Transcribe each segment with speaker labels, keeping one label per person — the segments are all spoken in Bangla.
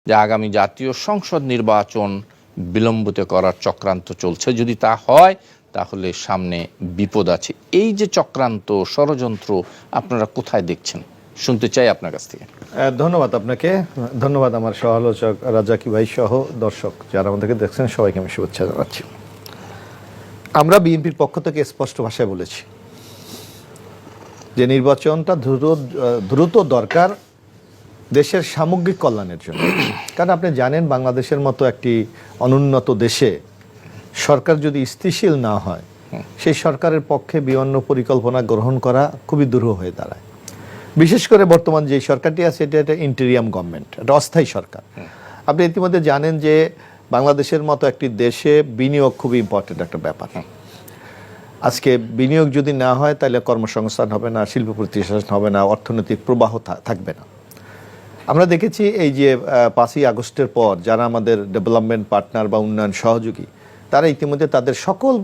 Speaker 1: যে আগামী জাতীয় সংসদ নির্বাচন বিলম্বিত করার চক্রান্ত চলছে। যদি তা হয় তাহলে সামনে বিপদ আছে। এই যে চক্রান্ত, ষড়যন্ত্র, আপনারা কোথায় দেখছেন? শুনতে চাই আপনার কাছ থেকে।
Speaker 2: ধন্যবাদ আপনাকে, ধন্যবাদ আমার সহ-আলোচক রাজাকি ভাই সহ দর্শক যারা আমাদেরকে দেখছেন, সবাইকে আমি শুভেচ্ছা জানাচ্ছি। আমরা বিএনপির পক্ষ থেকে স্পষ্ট ভাষায় বলেছি যে নির্বাচনটা দ্রুত দরকার দেশের সামগ্রিক কল্যাণের জন্য। কারণ আপনি জানেন, বাংলাদেশের মতো একটি অনুন্নত দেশে সরকার যদি স্থিতিশীল না হয়, সেই সরকারের পক্ষে বিভিন্ন পরিকল্পনা গ্রহণ করা খুবই দুরূহ হয়ে দাঁড়ায়। বিশেষ করে বর্তমান যে সরকারটি আছে এটা একটা ইন্টেরিয়াম গভর্নমেন্ট, একটা অস্থায়ী সরকার। আপনি ইতিমধ্যে জানেন যে বাংলাদেশের মতো একটি দেশে বিনিয়োগ খুবই ইম্পর্টেন্ট একটা ব্যাপার। আজকে বিনিয়োগ যদি না হয় তাহলে কর্মসংস্থান হবে না, শিল্প প্রতিষ্ঠান হবে না, অর্থনৈতিক প্রবাহ থাকবে না। আমরা দেখেছি এই যে 5ই আগস্টের পর যারা আমাদের ডেভেলপমেন্ট পার্টনার বা উন্নয়ন সহযোগী, তারা ইতিমধ্যে তাদের সকল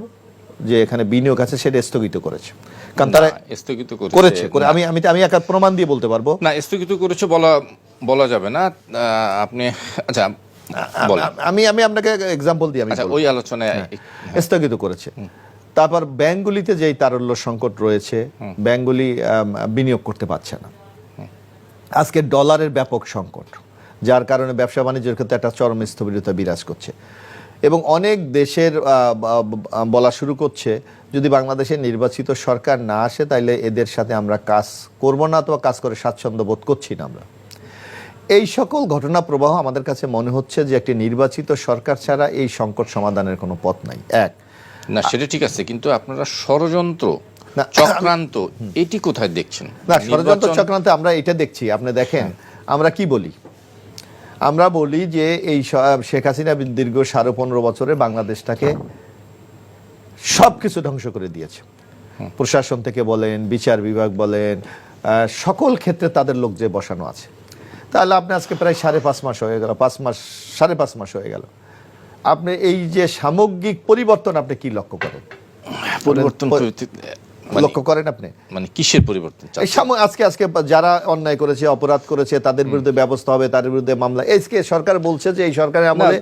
Speaker 2: যে এখানে বিনিয়োগ আছে সেটা স্থগিত করেছে। কারণ তারা স্থগিত করেছে। আমি একটা প্রমাণ দিয়ে বলতে পারবো
Speaker 1: না, স্থগিত করেছে বলা যাবে না। আপনি আচ্ছা
Speaker 2: আমি আপনাকে এক্সাম্পল দিই। আমি
Speaker 1: ওই আলোচনায়
Speaker 2: স্থগিত করেছে। তারপর ব্যাংকগুলিতে যেই তারল্য সংকট রয়েছে, ব্যাংকগুলি বিনিয়োগ করতে পারছে না। আজকে ডলারের ব্যাপক সংকট, যার কারণে ব্যবসা বাণিজ্যের ক্ষেত্রে একটা চরম স্থবিরতা বিরাজ করছে। এবং অনেক দেশের বলা শুরু করছে যদি বাংলাদেশের নির্বাচিত সরকার না আসে তাহলে এদের সাথে আমরা কাজ করব না, অথবা কাজ করে স্বাচ্ছন্দ্য বোধ করছি না আমরা। এই সকল ঘটনা প্রবাহ আমাদের কাছে মনে হচ্ছে যে একটি নির্বাচিত সরকার ছাড়া এই সংকট সমাধানের কোনো পথ নাই।
Speaker 1: না, সেটা ঠিক আছে, কিন্তু আপনারা ষড়যন্ত্র চক্রান্ত এটি কোথায় দেখছেন?
Speaker 2: না, ষড়যন্ত্র চক্রান্তে আমরা এটা দেখছি। আপনি দেখেন আমরা কি বলি, আমরা বলি যে এই শেখ হাসিনা দীর্ঘ 15.5 বছরে বাংলাদেশটাকে সবকিছু ধ্বংস করে দিয়েছে। প্রশাসন থেকে বলেন, বিচার বিভাগ বলেন, সকল ক্ষেত্রে তাদের লোক যে বসানো আছে। তাহলে আপনি আজকে প্রায় 5.5 মাস হয়ে গেল, 5.5 মাস হয়ে গেল। আপনি এই যে সামগ্রিক পরিবর্তন আপনি কি লক্ষ্য করেন?
Speaker 1: পরিবর্তন
Speaker 2: লক্ষ্য করেন আপনি?
Speaker 1: মানে কিসের পরিবর্তন?
Speaker 2: আজকে যারা অন্যায় করেছে, অপরাধ করেছে, তাদের বিরুদ্ধে ব্যবস্থা হবে, তাদের বিরুদ্ধে মামলা। আজকে সরকার বলছে যে এই সরকারের আমলে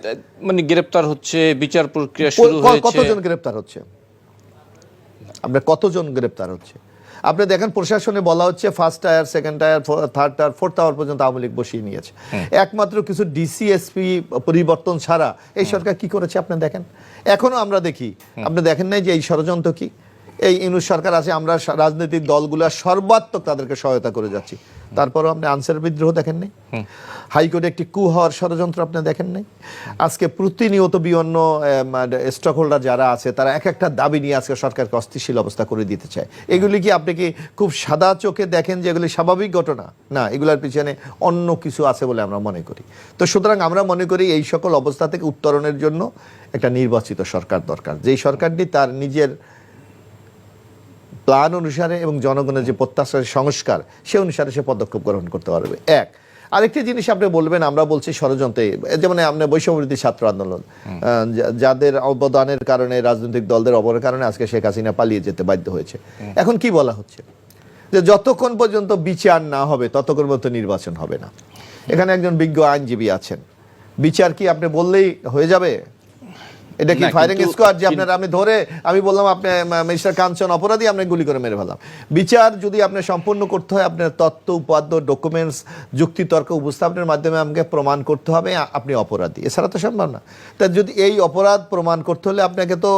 Speaker 1: মানে গ্রেফতার হচ্ছে, বিচার প্রক্রিয়া শুরু হয়েছে।
Speaker 2: কতজন গ্রেফতার হচ্ছে? আপনার কতজন গ্রেফতার হচ্ছে? আপনি দেখেন প্রশাসনে বলা হচ্ছে first tyre, second tyre, third tyre, fourth tyre পর্যন্ত আওয়ামী লীগ বসিয়ে নিয়েছে। একমাত্র কিছু ডিসিএসপি পরিবর্তন ছাড়া এই সরকার কি করেছে আপনি দেখেন। এখনো আমরা দেখি, আপনি দেখেন নাই যে এই ষড়যন্ত্র কি? এই ইউনূস সরকার আছে, আমরা রাজনৈতিক দলগুলো সর্বাত্মক তাদেরকে সহায়তা করে যাচ্ছি, তারপরও আপনি আনসার বিদ্রোহ দেখেন নাই, হাইকোর্টে একটি কু হওয়ার ষড়যন্ত্র আপনি দেখেন নাই। আজকে প্রতিনিয়ত বিভিন্ন স্টক হোল্ডার যারা আছে তারা এক একটা দাবি নিয়ে আজকে সরকারকে অস্থিতিশীল অবস্থা করে দিতে চায়। এগুলি কি আপনি কি খুব সাদা চোখে দেখেন যে এগুলি স্বাভাবিক ঘটনা? না, এগুলোর পিছনে অন্য কিছু আছে বলে আমরা মনে করি। তো সুতরাং আমরা মনে করি এই সকল অবস্থা থেকে উত্তরণের জন্য একটা নির্বাচিত সরকার দরকার, যেই সরকারটি তার নিজের প্ল্যান অনুসারে এবং জনগণের যে প্রত্যাশার সংস্কার সে অনুসারে সে পদক্ষেপ গ্রহণ করতে পারবে। আরেকটি জিনিস আপনি বলবেন, আমরা বলছি ষড়যন্ত্রে, যেমন আমরা বৈষম্যবিরোধী ছাত্র আন্দোলন, যাদের অবদানের কারণে, রাজনৈতিক দলদের অবদানের কারণে আজকে শেখ হাসিনা পালিয়ে যেতে বাধ্য হয়েছে। এখন কি বলা হচ্ছে যে যতক্ষণ পর্যন্ত বিচার না হবে ততক্ষণ পর্যন্ত নির্বাচন হবে না। এখানে একজন বিজ্ঞ আইনজীবী আছেন, বিচার কি আপনি বললেই হয়ে যাবে? এটা কি ফায়ারিং স্কোয়াড যে আমি ধরে আমি বললাম আপনি মিস্টার কাঞ্চন অপরাধী, আপনি গুলি করে মেরে ফেলাম? বিচার যদি আপনি সম্পূর্ণ করতে হয়, আপনার তথ্য উপাদ্য, ডকুমেন্টস, যুক্তিতর্ক উপস্থাপনের মাধ্যমে আমাকে প্রমাণ করতে হবে আপনি অপরাধী, এছাড়া তো সম্ভব না। তা যদি এই অপরাধ প্রমাণ করতে হলে আপনাকে তো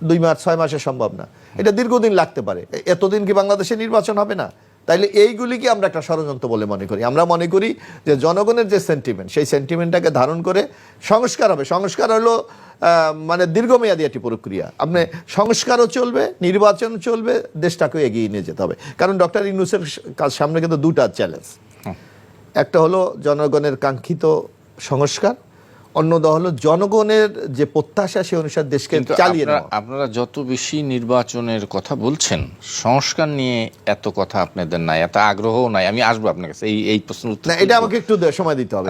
Speaker 2: 2 মাস 6 মাসে সম্ভব না, এটা দীর্ঘদিন লাগতে পারে। এতদিন কি বাংলাদেশে নির্বাচন হবে না? তাইলে এইগুলিকে আমরা একটা ষড়যন্ত্র বলে মনে করি। আমরা মনে করি যে জনগণের যে সেন্টিমেন্ট, সেই সেন্টিমেন্টটাকে ধারণ করে সংস্কার হবে। সংস্কার হলো মানে দীর্ঘমেয়াদী একটি প্রক্রিয়া। আপনি সংস্কারও চলবে, নির্বাচন চলবে, দেশটাকে এগিয়ে নিয়ে যেতে হবে। কারণ ডক্টর ইউনূসের সামনে কিন্তু 2টা চ্যালেঞ্জ। একটা হলো জনগণের কাঙ্ক্ষিত সংস্কার, অন্যটা হলো জনগণের যে প্রত্যাশা সে অনুসারে দেশকে চালিয়ে নেওয়া।
Speaker 1: আপনারা যত বেশি নির্বাচনের কথা বলছেন, সংস্কার নিয়ে এত কথা আপনাদের নাই, এত আগ্রহও নাই। আমি আসবো আপনার কাছে এই প্রশ্ন।
Speaker 2: এটা আমাকে একটু সময় দিতে হবে।